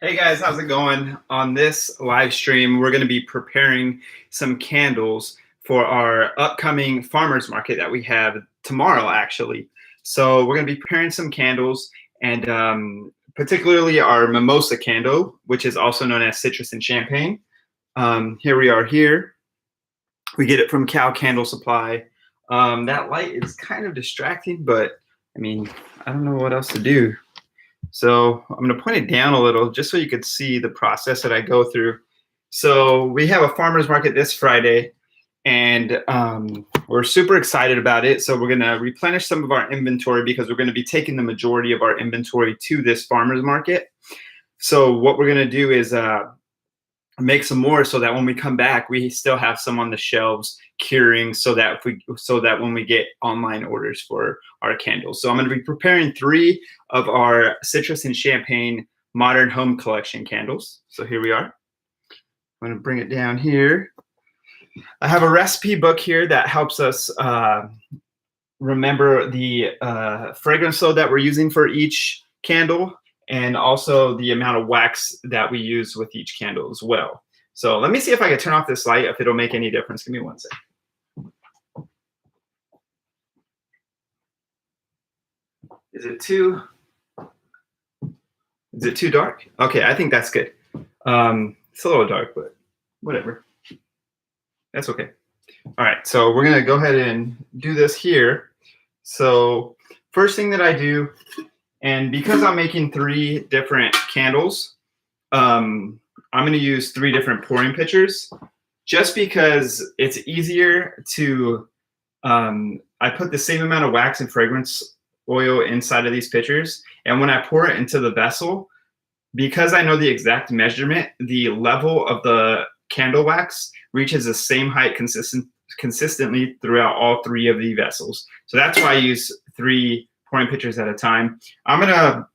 Hey guys, how's it going? On this live stream, we're going to be preparing some candles for our upcoming farmers market that we have tomorrow, actually. So we're going to be preparing some candles, and particularly our mimosa candle, which is also known as citrus and champagne. Here we are here. We get it from Cow Candle Supply. That light is kind of distracting, but I mean, I don't know what else to do. So I'm going to point it down a little just so you could see the process that I go through. So we have a farmer's market this Friday, and we're super excited about it. So we're going to replenish some of our inventory because we're going to be taking the majority of our inventory to this farmer's market. So what we're going to do is make some more so that when we come back, we still have some on the shelves curing so that when we get online orders for our candles. So I'm going to be preparing 3 of our citrus and champagne modern home collection candles. So here we are. I'm going to bring it down here. I have a recipe book here that helps us remember the fragrance load that we're using for each candle, and also the amount of wax that we use with each candle as well. So let me see if I can turn off this light, if it'll make any difference. Give me one second. Is it too dark? Okay, I think that's good. It's a little dark, but whatever. That's okay. All right, so we're gonna go ahead and do this here. So first thing that I do, and because I'm making 3 different candles, I'm going to use 3 different pouring pitchers, just because it's easier to, I put the same amount of wax and fragrance oil inside of these pitchers, and when I pour it into the vessel, because I know the exact measurement, the level of the candle wax reaches the same height consistently throughout all 3 of the vessels. So that's why I use 3 pouring pitchers at a time. I'm going to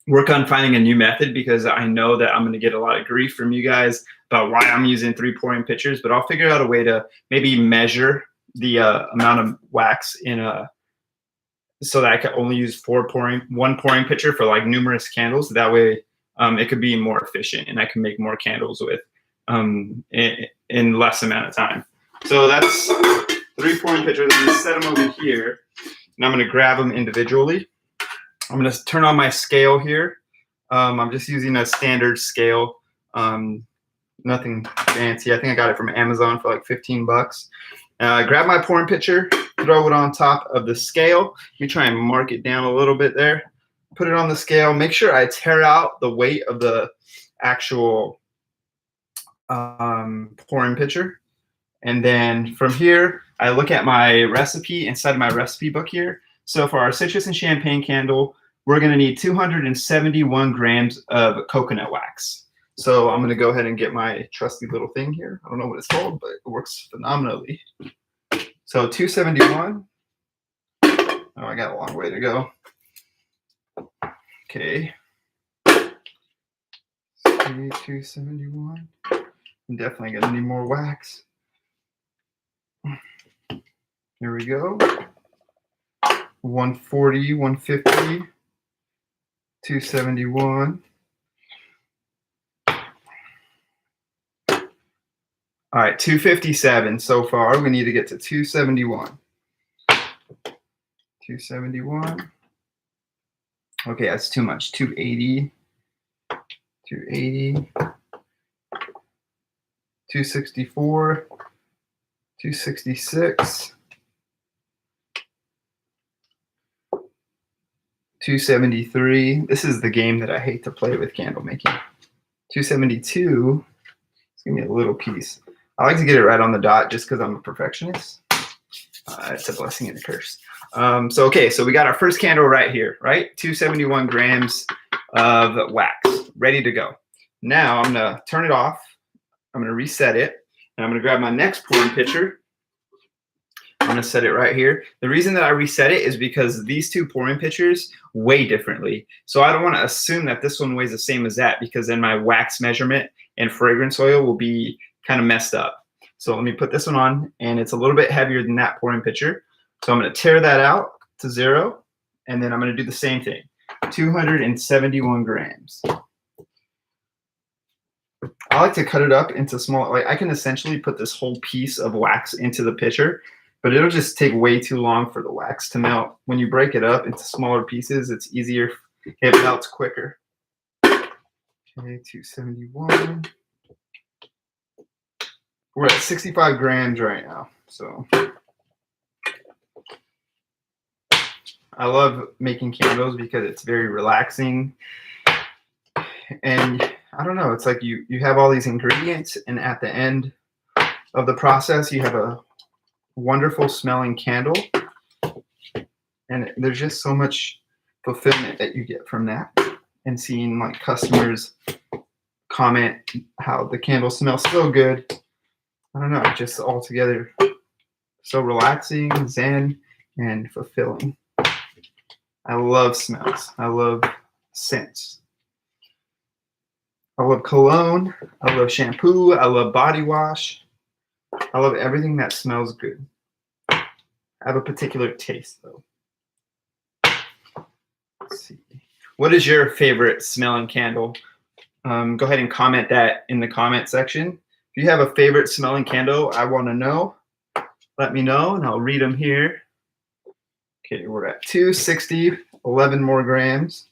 work on finding a new method because I know that I'm going to get a lot of grief from you guys about why I'm using 3 pouring pitchers, but I'll figure out a way to maybe measure the amount of wax in a, so that I can only use 1 pouring pitcher for like numerous candles. That way it could be more efficient and I can make more candles with in less amount of time. So that's 3 pouring pitchers. I'm going to set them over here, and I'm going to grab them individually. I'm going to turn on my scale here. I'm just using a standard scale, nothing fancy. I think I got it from Amazon for like 15 bucks. Grab my pouring pitcher, throw it on top of the scale. Let me try and mark it down a little bit there. Put it on the scale. Make sure I tear out the weight of the actual pouring pitcher. And then from here, I look at my recipe inside of my recipe book here. So for our citrus and champagne candle, we're going to need 271 grams of coconut wax. So I'm going to go ahead and get my trusty little thing here. I don't know what it's called, but it works phenomenally. So 271. Oh, I got a long way to go. Okay. 271. I'm definitely going to need more wax. Here we go. 140, 150, 271. All right, 257 so far. We need to get to 271. 271. Okay, that's too much. 280. 280. 264. 266. 273. This is the game that I hate to play with candle making. 272. Let's give me a little piece. I like to get it right on the dot just because I'm a perfectionist. It's a blessing and a curse. So we got our first candle right here, right? 271 grams of wax, ready to go. Now I'm going to turn it off. I'm going to reset it. And I'm going to grab my next pouring pitcher. I'm going to set it right here. The reason that I reset it is because these 2 pouring pitchers weigh differently. So I don't want to assume that this one weighs the same as that, because then my wax measurement and fragrance oil will be kind of messed up. So let me put this one on, and it's a little bit heavier than that pouring pitcher. So I'm going to tear that out to 0, and then I'm going to do the same thing. 271 grams. I like to cut it up into small, like I can essentially put this whole piece of wax into the pitcher, but it'll just take way too long for the wax to melt. When you break it up into smaller pieces, it's easier. It melts quicker. Okay, 271. We're at 65 grams right now. So I love making candles because it's very relaxing. And I don't know, it's like you have all these ingredients, and at the end of the process, you have a wonderful smelling candle. And there's just so much fulfillment that you get from that, and seeing like customers comment how the candle smells so good. I don't know, just altogether so relaxing, zen, and fulfilling. I love smells. I love scents. I love cologne. I love shampoo. I love body wash. I love everything that smells good. I have a particular taste though. Let's see. What is your favorite smelling candle? Go ahead and comment that in the comment section. If you have a favorite smelling candle, I want to know. Let me know, and I'll read them here. Okay, we're at 260, 11 more grams.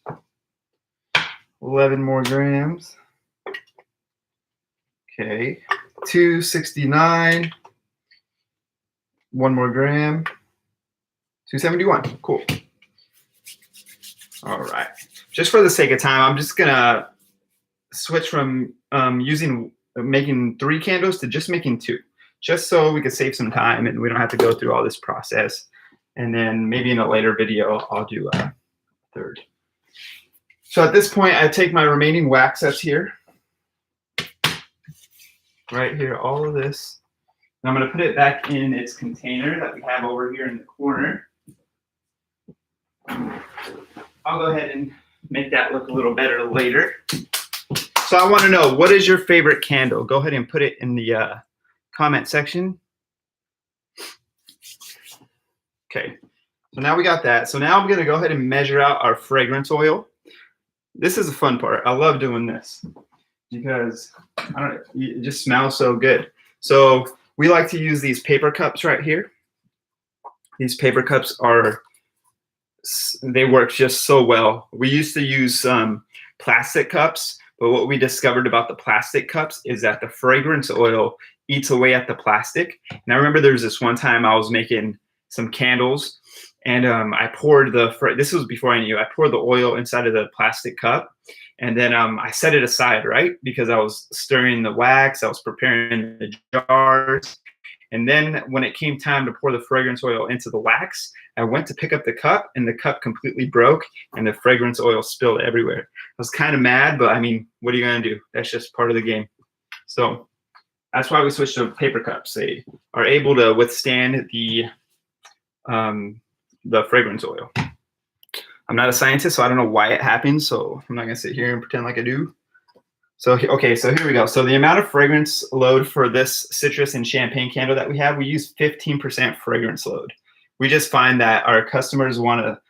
11 more grams. Okay, 269. 1 more gram. 271. Cool. All right. Just for the sake of time, I'm just gonna switch from making 3 candles to just making 2, just so we could save some time and we don't have to go through all this process. And then maybe in a later video, I'll do a 3rd. So at this point, I take my remaining wax that's here, right here, all of this, and I'm going to put it back in its container that we have over here in the corner. I'll go ahead and make that look a little better later. So I want to know, what is your favorite candle? Go ahead and put it in the comment section. Okay, so now we got that. So now I'm going to go ahead and measure out our fragrance oil. This is the fun part. I love doing this because I don't know, it just smells so good. So we like to use these paper cups right here. These paper cups they work just so well. We used to use plastic cups, but what we discovered about the plastic cups is that the fragrance oil eats away at the plastic. And I remember there was this one time I was making some candles, and I poured this was before I knew, I poured the oil inside of the plastic cup, and then I set it aside, right? Because I was stirring the wax, I was preparing the jars. And then when it came time to pour the fragrance oil into the wax, I went to pick up the cup, and the cup completely broke, and the fragrance oil spilled everywhere. I was kind of mad, but I mean, what are you going to do? That's just part of the game. So that's why we switched to paper cups. They are able to withstand the fragrance oil. I'm not a scientist, so I don't know why it happens, so I'm not going to sit here and pretend like I do. So, okay, so here we go. So the amount of fragrance load for this citrus and champagne candle that we have, we use 15% fragrance load. We just find that our customers want to,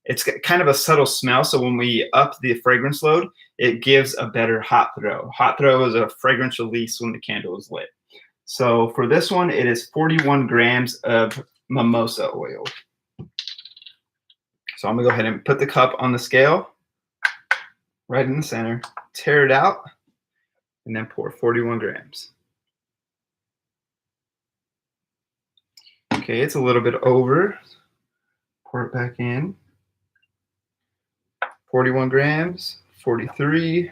it's kind of a subtle smell, so when we up the fragrance load, it gives a better hot throw. Hot throw is a fragrance release when the candle is lit. So for this one, it is 41 grams of mimosa oil. So I'm gonna go ahead and put the cup on the scale right in the center, tear it out, and then pour 41 grams. Okay, it's a little bit over. Pour it back in. 41 grams, 43.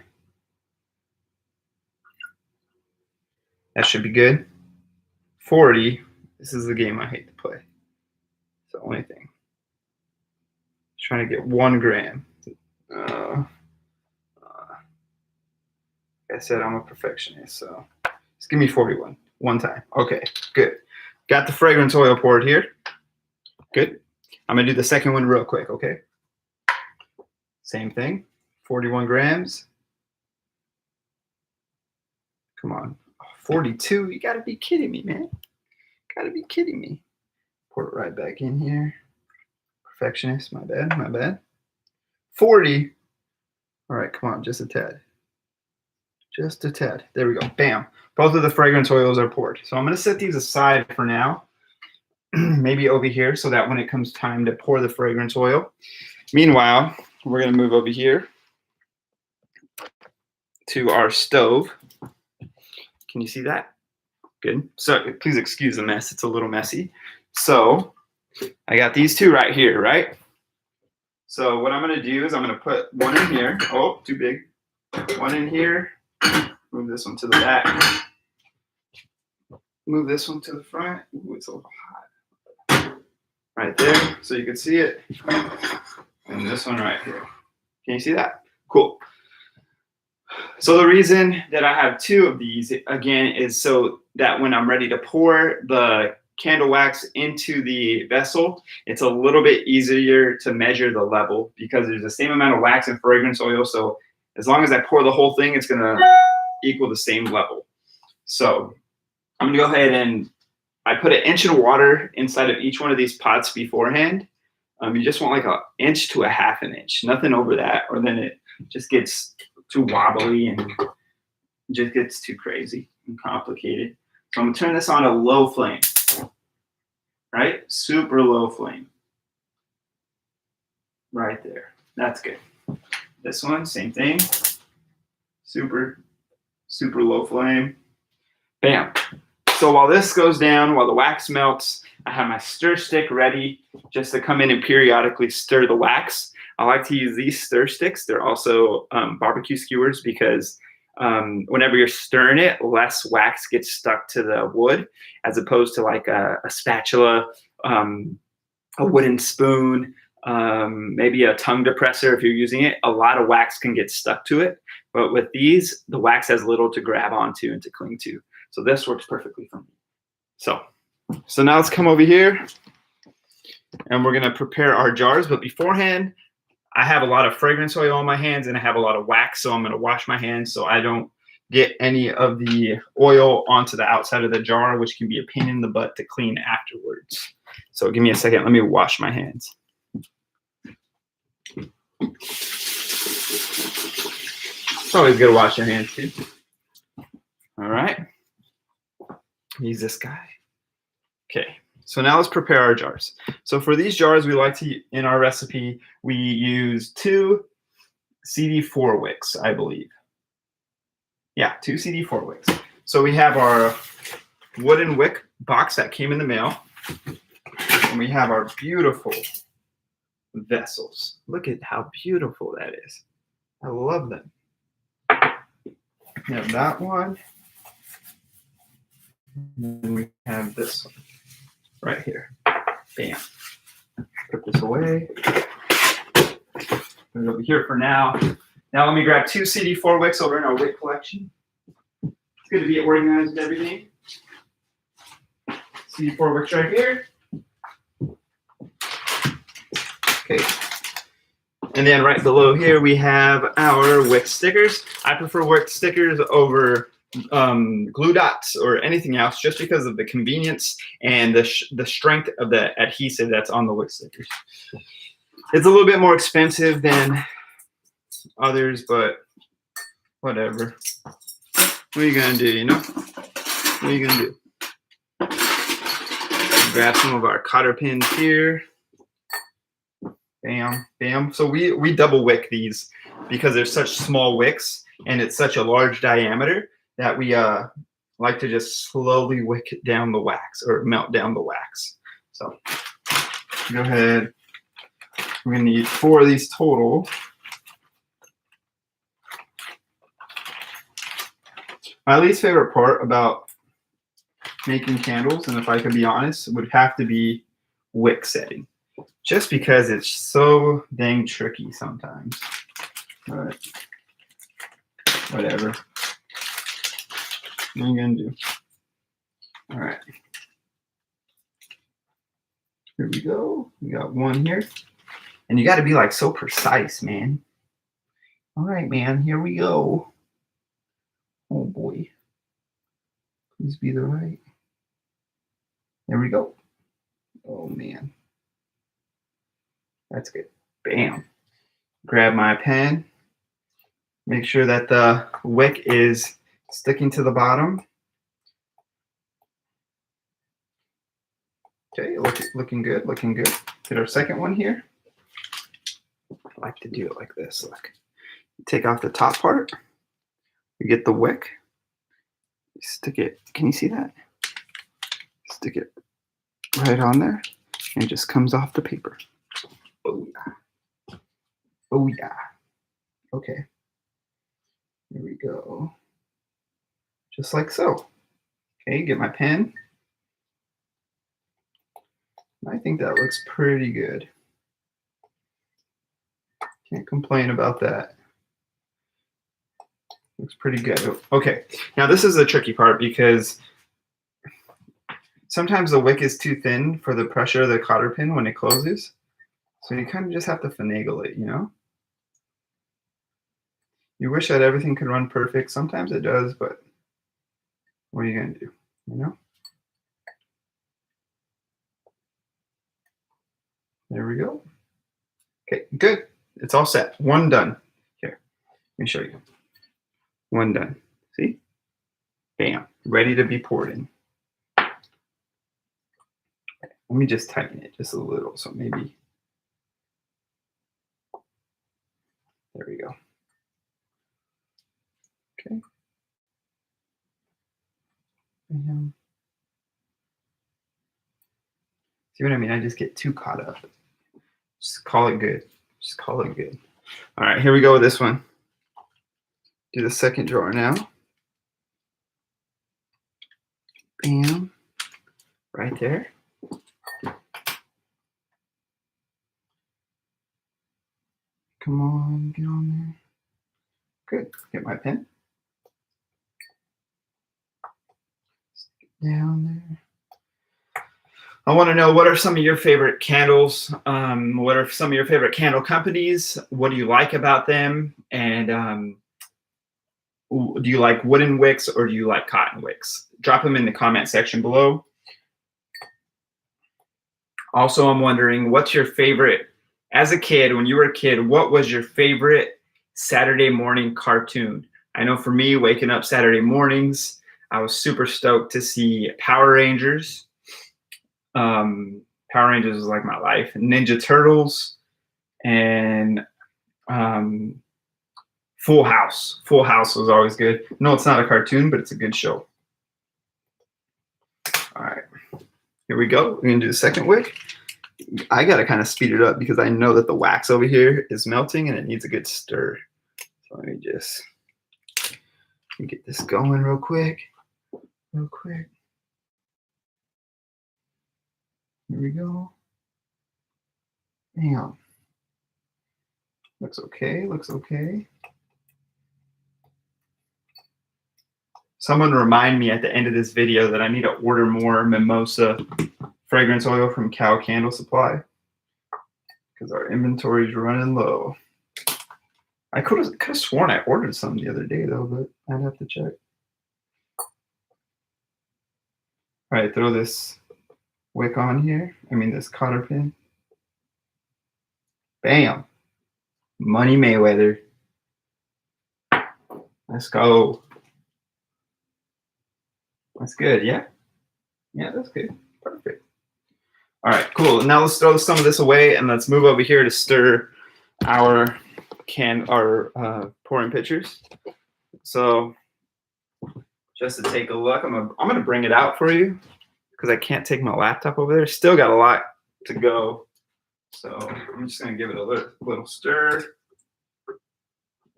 That should be good. 40. This is the game I hate to play. It's the only thing. Just trying to get 1 gram. Like I said, I'm a perfectionist, so just give me 41 one time. Okay, good. Got the fragrance oil poured here. Good. I'm gonna do the second one real quick, okay? Same thing, 41 grams. Come on, 42, you gotta be kidding me, man. Gotta be kidding me. Pour it right back in here. Perfectionist, my bad, my bad. 40. All right, come on, just a tad. Just a tad. There we go. Bam. Both of the fragrance oils are poured. So I'm going to set these aside for now, maybe over here, so that when it comes time to pour the fragrance oil. Meanwhile, we're going to move over here to our stove. Can you see that? Good. So please excuse the mess. It's a little messy. So I got these two right here, right? So what I'm going to do is I'm going to put one in here. Oh, too big. One in here. Move this one to the back. Move this one to the front. Ooh, it's a little hot. Right there, so you can see it. And this one right here. Can you see that? Cool. So the reason that I have two of these, again, is so that when I'm ready to pour the candle wax into the vessel, it's a little bit easier to measure the level because there's the same amount of wax and fragrance oil. So as long as I pour the whole thing, it's going to equal the same level. So I'm going to go ahead and I put 1 inch of water inside of each one of these pots beforehand. You just want like 1 inch to 1/2 inch, nothing over that, or then it just gets too wobbly and just gets too crazy and complicated. So I'm gonna turn this on a low flame, right? Super low flame. Right there. That's good. This one, same thing. Super, super low flame. Bam. So while this goes down, while the wax melts, I have my stir stick ready just to come in and periodically stir the wax. I like to use these stir sticks. They're also barbecue skewers because whenever you're stirring it, less wax gets stuck to the wood as opposed to like a spatula, a wooden spoon, maybe a tongue depressor if you're using it. A lot of wax can get stuck to it. But with these, the wax has little to grab onto and to cling to. So this works perfectly for me. So now let's come over here and we're going to prepare our jars. But beforehand, I have a lot of fragrance oil on my hands and I have a lot of wax. So I'm going to wash my hands so I don't get any of the oil onto the outside of the jar, which can be a pain in the butt to clean afterwards. So give me a second. Let me wash my hands. It's always good to wash your hands too. All right. Use this guy. Okay, so now let's prepare our jars. So for these jars, we like to, in our recipe, we use 2 CD4 wicks, I believe. Yeah, 2 CD4 wicks. So we have our wooden wick box that came in the mail. And we have our beautiful vessels. Look at how beautiful that is. I love them. We have that one. And then we have this one right here. Bam. Put this away. Put it over here for now. Now let me grab 2 CD4 wicks over in our wick collection. It's good to be organized with everything. CD4 wicks right here. Okay. And then right below here we have our wick stickers. I prefer wick stickers over glue dots or anything else just because of the convenience and the strength of the adhesive that's on the wick stickers. It's a little bit more expensive than others, but whatever. What are you gonna do, you know? What are you gonna do? Grab some of our cotter pins here. Bam, bam. So we double wick these because they're such small wicks and it's such a large diameter that we like to just slowly wick down the wax or melt down the wax. So go ahead. We're gonna need 4 of these total. My least favorite part about making candles, and if I could be honest, would have to be wick setting. Just because it's so dang tricky sometimes. But whatever. What are you gonna do? All right. Here we go. We got one here. And you got to be like so precise, man. All right, man. Here we go. Oh boy. Please be the right. There we go. Oh man. That's good. Bam. Grab my pen. Make sure that the wick is sticking to the bottom. Okay, looking good, looking good. Get our second one here. I like to do it like this. Look, take off the top part. You get the wick. You stick it. Can you see that? Stick it right on there, and it just comes off the paper. Oh yeah. Oh yeah. Okay. Here we go. Just like so. Okay, get my pen. I think that looks pretty good. Can't complain about that. Looks pretty good. Okay, now this is the tricky part because sometimes the wick is too thin for the pressure of the cotter pin when it closes. So you kind of just have to finagle it, you know? You wish that everything could run perfect. Sometimes it does, but what are you gonna do, you know? There we go. Okay, good. It's all set. One done. Here, let me show you. One done. See? Bam. Ready to be poured in. Let me just tighten it just a little. So maybe. There we go. Okay. See what I mean? I just get too caught up. Just call it good. Just call it good. All right, here we go with this one. Do the second drawer now. Bam. Right there. Come on, get on there. Good. Get my pen. Stick it down there. I want to know, what are some of your favorite candles? What are some of your favorite candle companies? What do you like about them? And do you like wooden wicks or do you like cotton wicks? Drop them in the comment section below. Also, I'm wondering, what's your favorite, as a kid, when you were a kid, what was your favorite Saturday morning cartoon? I know for me, waking up Saturday mornings, I was super stoked to see Power Rangers. Power Rangers was like my life. Ninja Turtles and Full House. Full House was always good. No, it's not a cartoon, but it's a good show. All right, here we go. We're gonna do the second wick. I gotta kind of speed it up because I know that the wax over here is melting and it needs a good stir. So let me just get this going real quick. Real quick. Here we go. Bam. Looks okay, looks okay. Someone remind me at the end of this video that I need to order more mimosa fragrance oil from Cow Candle Supply because our inventory is running low. I could have sworn I ordered some the other day though, but I'd have to check. All right, throw this wick on here. I mean this cotter pin. Bam. Money Mayweather. Let's go. That's good, yeah? Yeah, that's good. Perfect. All right, cool. Now let's throw some of this away and let's move over here to stir our pouring pitchers. So just to take a look, I'm gonna bring it out for you because I can't take my laptop over there. Still got a lot to go. So I'm just gonna give it a little stir.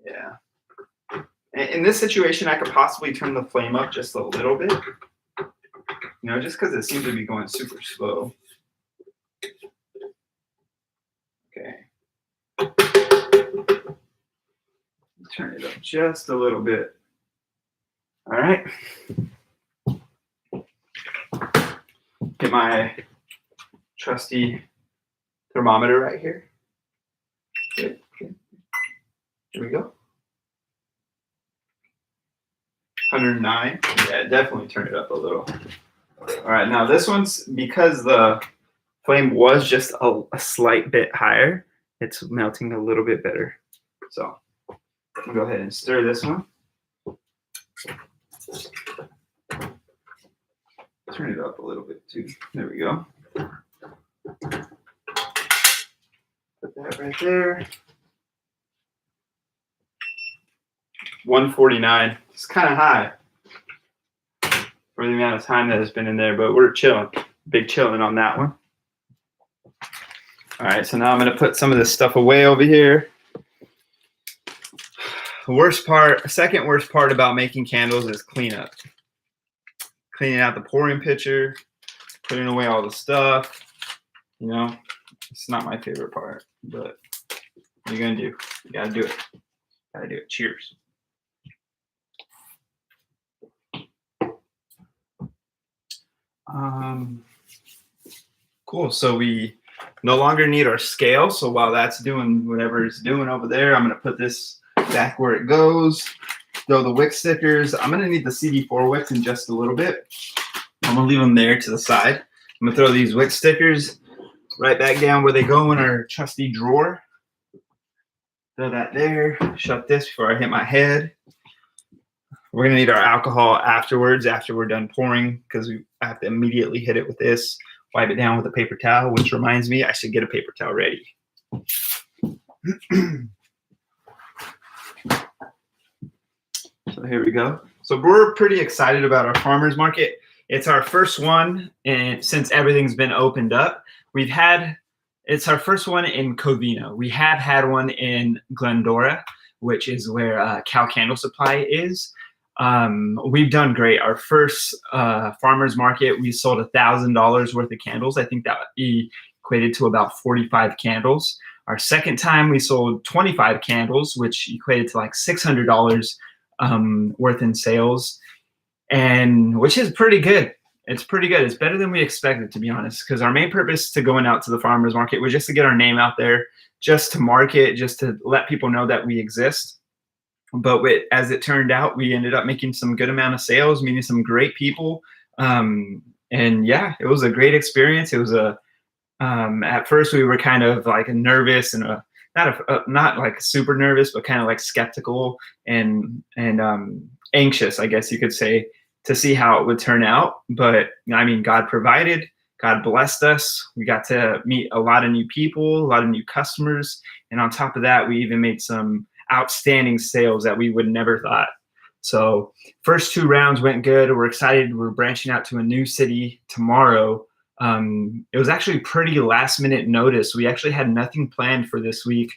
Yeah. In this situation, I could possibly turn the flame up just a little bit, you know, just because it seems to be going super slow. Okay. Turn it up just a little bit. All right. Get my trusty thermometer right here. Good. Good. Here we go. 109. Yeah, definitely turn it up a little. All right, now this one's, because the flame was just a slight bit higher, it's melting a little bit better. So I'll go ahead and stir this one. Turn it up a little bit too. There we go. Put that right there. 149. It's kind of high for the amount of time that has been in there, but we're chilling. Big chilling on that one. All right, so now I'm going to put some of this stuff away over here. The second worst part about making candles is cleanup. Cleaning out the pouring pitcher, putting away all the stuff. You know, it's not my favorite part, but what are you going to do? You got to do it. Got to do it. Cheers. Cool. So we no longer need our scale. So while that's doing whatever it's doing over there, I'm going to put this back where it goes. Throw the wick stickers. I'm going to need the CD4 wicks in just a little bit. I'm going to leave them there to the side. I'm going to throw these wick stickers right back down where they go in our trusty drawer. Throw that there. Shut this before I hit my head. We're going to need our alcohol afterwards, after we're done pouring, because I have to immediately hit it with this. Wipe it down with a paper towel, which reminds me I should get a paper towel ready. So here we go. So we're pretty excited about our farmers market. It's our first one, and since everything's been opened up, it's our first one in Covina. We have had one in Glendora, which is where Cow Candle Supply is. We've done great. Our first farmers market, we sold $1,000 worth of candles. I think that equated to about 45 candles. Our second time, we sold 25 candles, which equated to like $600 worth in sales, and which is pretty good. It's pretty good. It's better than we expected, to be honest, because our main purpose to going out to the farmers market was just to get our name out there, just to market, just to let people know that we exist. But as it turned out, we ended up making some good amount of sales, meeting some great people. And yeah, it was a great experience. It was at first we were kind of like nervous and not like super nervous, but kind of like skeptical and anxious, I guess you could say, to see how it would turn out. But I mean, God provided, God blessed us. We got to meet a lot of new people, a lot of new customers. And on top of that, we even made some outstanding sales that we would never thought. So first 2 rounds went good. We're excited. We're branching out to a new city tomorrow. It was actually pretty last minute notice. We actually had nothing planned for this week.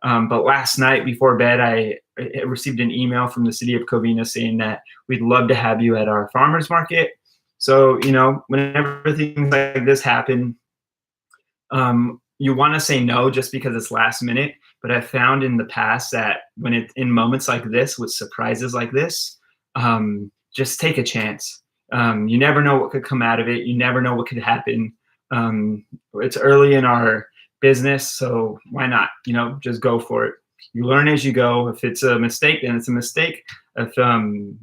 But last night before bed, I received an email from the city of Covina saying that we'd love to have you at our farmers market. So, you know, whenever things like this happen, you want to say no just because it's last minute. But I found in the past that when it's in moments like this, with surprises like this, just take a chance. You never know what could come out of it. You never know what could happen. It's early in our business, so why not? You know, just go for it. You learn as you go. If it's a mistake, then it's a mistake. If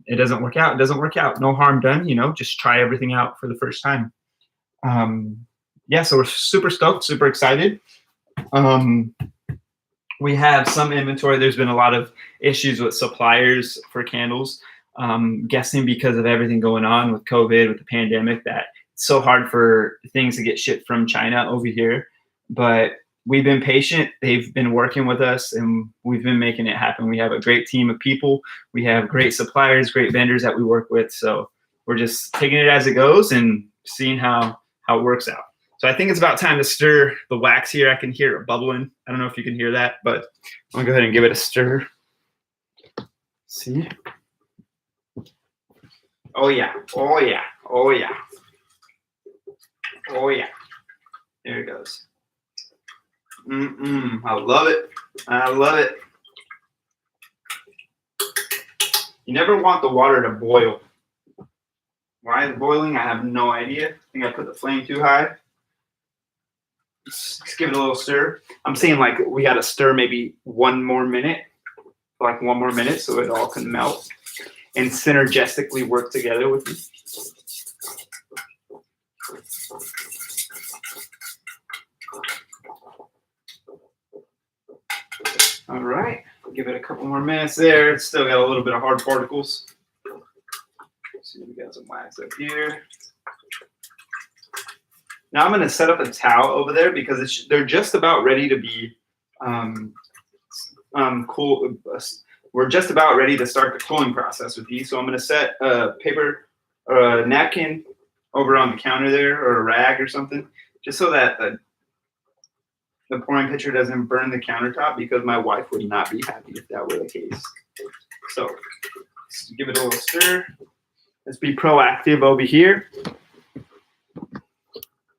it doesn't work out, it doesn't work out. No harm done. You know, just try everything out for the first time. Yeah, so we're super stoked, super excited. We have some inventory. There's been a lot of issues with suppliers for candles. Guessing because of everything going on with COVID, with the pandemic, that it's so hard for things to get shipped from China over here. But we've been patient. They've been working with us, and we've been making it happen. We have a great team of people. We have great suppliers, great vendors that we work with. So we're just taking it as it goes and seeing how it works out. So I think it's about time to stir the wax here. I can hear it bubbling. I don't know if you can hear that, but I'm gonna go ahead and give it a stir. See? Oh yeah, oh yeah, oh yeah. Oh yeah. There it goes. I love it. I love it. You never want the water to boil. Why it's boiling, I have no idea. I think I put the flame too high. Just give it a little stir. I'm saying like we got to stir maybe 1 more minute, like 1 more minute, so it all can melt and synergistically work together with you. All right. Give it a couple more minutes there. It's still got a little bit of hard particles. See, we got some wax up here. Now I'm going to set up a towel over there because they're just about ready to be cool. We're just about ready to start the cooling process with these. So I'm going to set a paper or a napkin over on the counter there, or a rag or something, just so that the pouring pitcher doesn't burn the countertop, because my wife would not be happy if that were the case. So let's give it a little stir. Let's be proactive over here.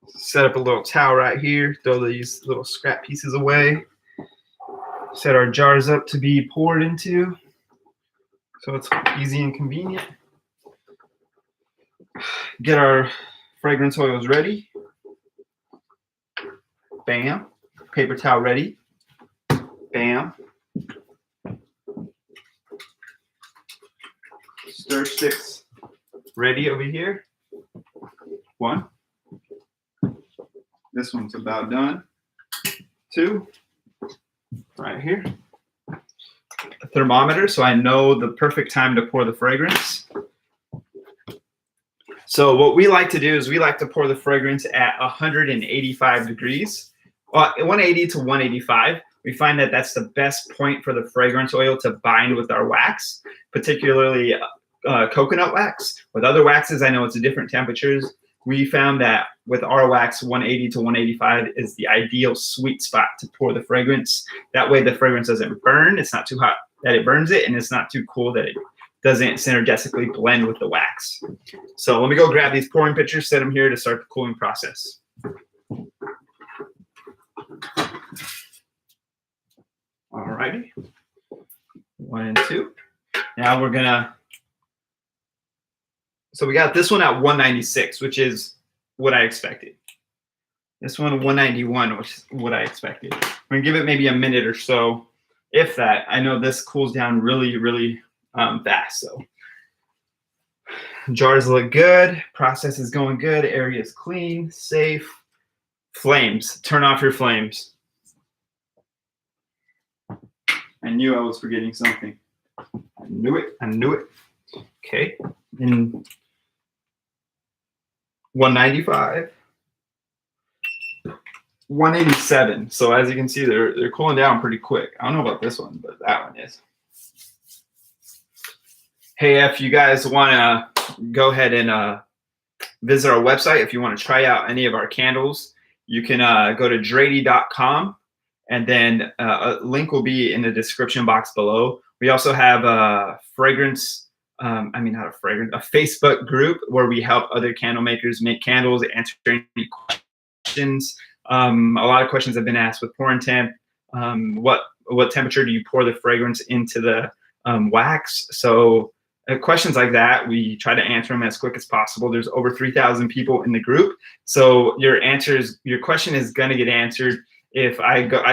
Set up a little towel right here. Throw these little scrap pieces away. Set our jars up to be poured into, so it's easy and convenient. Get our fragrance oils ready. Bam. Paper towel ready. Bam. Stir sticks ready over here. One. This one's about done. Two. Right here. A thermometer, so I know the perfect time to pour the fragrance. So what we like to do is we like to pour the fragrance at 185 degrees. 180 to 185. We find that that's the best point for the fragrance oil to bind with our wax, particularly coconut wax. With other waxes, I know it's different temperatures. We found that with our wax, 180 to 185 is the ideal sweet spot to pour the fragrance. That way the fragrance doesn't burn. It's not too hot that it burns it, and it's not too cool that it doesn't synergistically blend with the wax. So let me go grab these pouring pitchers, set them here to start the cooling process. Alrighty, 1 and 2. Now we're gonna, so we got this one at 196, which is what I expected. This one 191, which is what I expected. We're gonna give it maybe a minute or so, if that. I know this cools down really, really fast. So jars look good, process is going good, area is clean, safe. Flames, turn off your flames. I knew I was forgetting something. I knew it. Okay, and 195, 187. So as you can see, they're cooling down pretty quick. I don't know about this one, but that one is. Hey, if you guys want to go ahead and visit our website, if you want to try out any of our candles, you can go to Dratie.com, and then a link will be in the description box below. We also have a fragrance, a Facebook group where we help other candle makers make candles, answer any questions. A lot of questions have been asked with pouring temp. What temperature do you pour the fragrance into the wax? So questions like that, we try to answer them as quick as possible. There's over 3,000 people in the group, so your question is going to get answered. If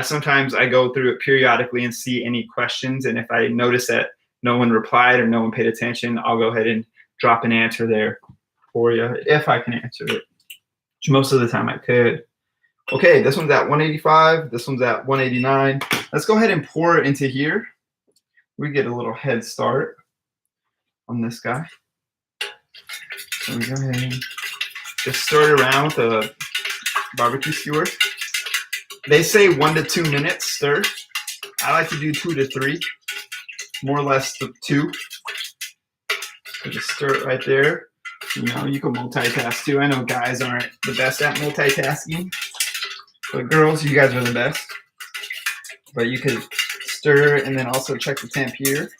sometimes I go through it periodically and see any questions, and if I notice that no one replied or no one paid attention, I'll go ahead and drop an answer there for you if I can answer it, which most of the time I could. Okay, this one's at 185. This one's at 189. Let's go ahead and pour it into here. We get a little head start on this guy. So we go ahead and just stir it around with a barbecue skewer. They say 1 to 2 minutes stir. I like to do 2 to 3, more or less the 2. So just stir it right there. You know, you can multitask too. I know guys aren't the best at multitasking, but girls, you guys are the best. But you could stir and then also check the temp here.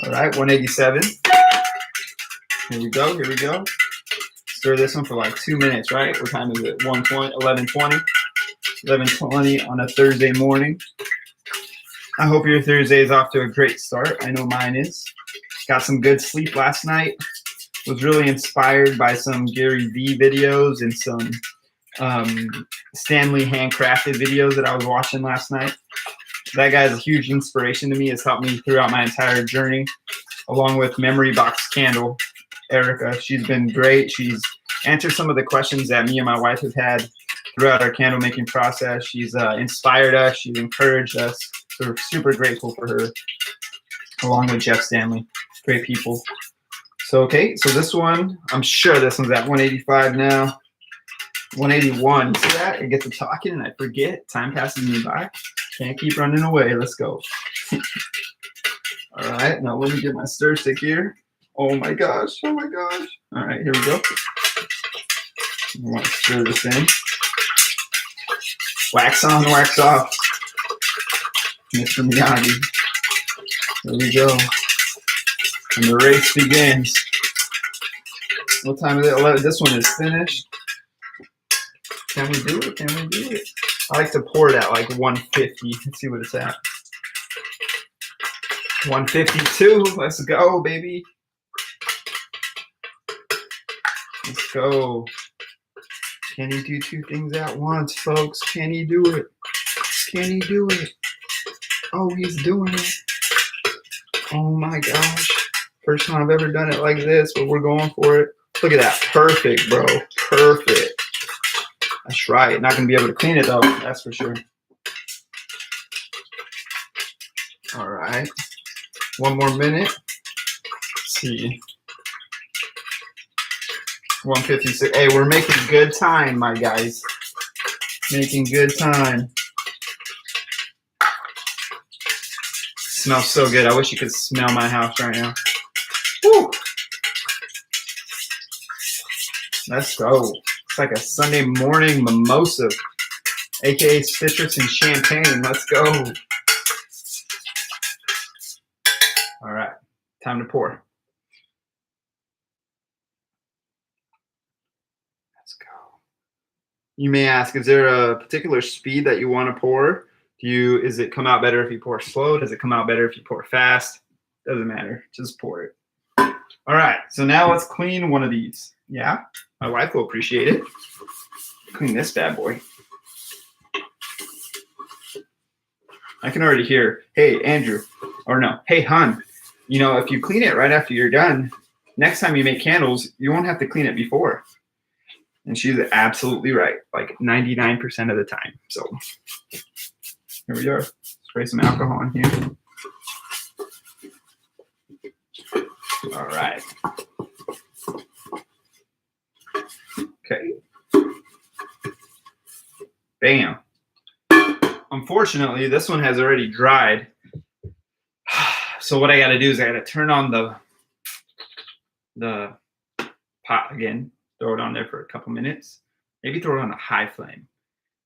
All right, 187. Here we go. Stir this one for like 2 minutes, right? What time is it? 11:20 on a Thursday morning. I hope your Thursday is off to a great start. I know mine is. Got some good sleep last night. Was really inspired by some Gary Vee videos and some Stanley handcrafted videos that I was watching last night. That guy's a huge inspiration to me. It's helped me throughout my entire journey, along with Memory Box Candle, Erica. She's been great. She's answered some of the questions that me and my wife have had throughout our candle making process. She's inspired us. She's encouraged us. So we're super grateful for her, along with Jeff Stanley. Great people. So, okay, so this one, I'm sure this one's at 185 now. 181. See that? I get to talking and I forget. Time passes me by. Can't keep running away. Let's go. All right, now let me get my stir stick here. Oh my gosh. Oh my gosh. All right, here we go. I want to stir this in. Wax on, wax off. Mr. Miyagi. Here we go. And the race begins. What time is it? 11. This one is finished. Can we do it? Can we do it? I like to pour it at like 150. Let's see what it's at. 152. Let's go, baby. Let's go. Can he do two things at once, folks? Can he do it? Can he do it? Oh, he's doing it. Oh my gosh. First time I've ever done it like this, but we're going for it. Look at that. Perfect, bro. Perfect. That's right. Not going to be able to clean it, though. That's for sure. All right. One more minute. Let's see. 156. Hey, we're making good time, my guys. Making good time. Smells so good. I wish you could smell my house right now. Woo! Let's go. It's like a Sunday morning mimosa, aka citrus and champagne. Let's go. All right, time to pour. Let's go. You may ask, is there a particular speed that you want to pour? Is it come out better if you pour slow? Does it come out better if you pour fast? Doesn't matter. Just pour it. All right, so now let's clean one of these. Yeah, my wife will appreciate it. Clean this bad boy. I can already hear, hey, Andrew, or no, hey, hon, you know, if you clean it right after you're done, next time you make candles, you won't have to clean it before. And she's absolutely right, like 99% of the time. So here we are. Spray some alcohol in here. All right. Okay. Bam. Unfortunately, this one has already dried. So what I got to do is I got to turn on the pot again, throw it on there for a couple minutes. Maybe throw it on a high flame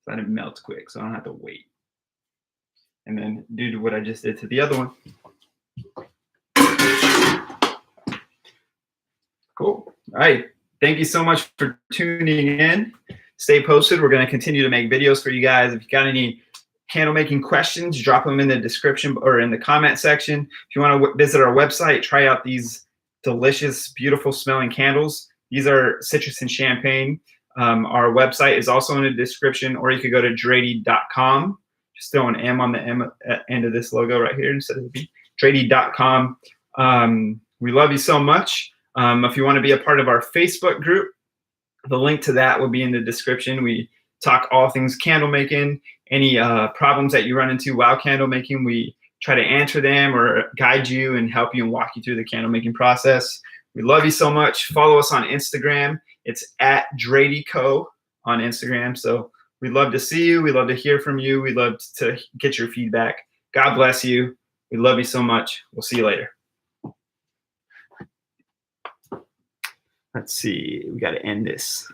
so that it melts quick so I don't have to wait. And then do what I just did to the other one. Cool. All right. Thank you so much for tuning in. Stay posted. We're going to continue to make videos for you guys. If you got any candle making questions, drop them in the description or in the comment section. If you want to visit our website, try out these delicious, beautiful smelling candles. These are citrus and champagne. Our website is also in the description, or you could go to Dratie.com. Just throw an M on the end of this logo right here instead of the B. Dratie.com. We love you so much. If you want to be a part of our Facebook group, the link to that will be in the description. We talk all things candle making. Any problems that you run into while candle making, we try to answer them or guide you and help you and walk you through the candle making process. We love you so much. Follow us on Instagram. It's at Dratie Co on Instagram. So we'd love to see you. We love to hear from you. We love to get your feedback. God bless you. We love you so much. We'll see you later. Let's see. We got to end this.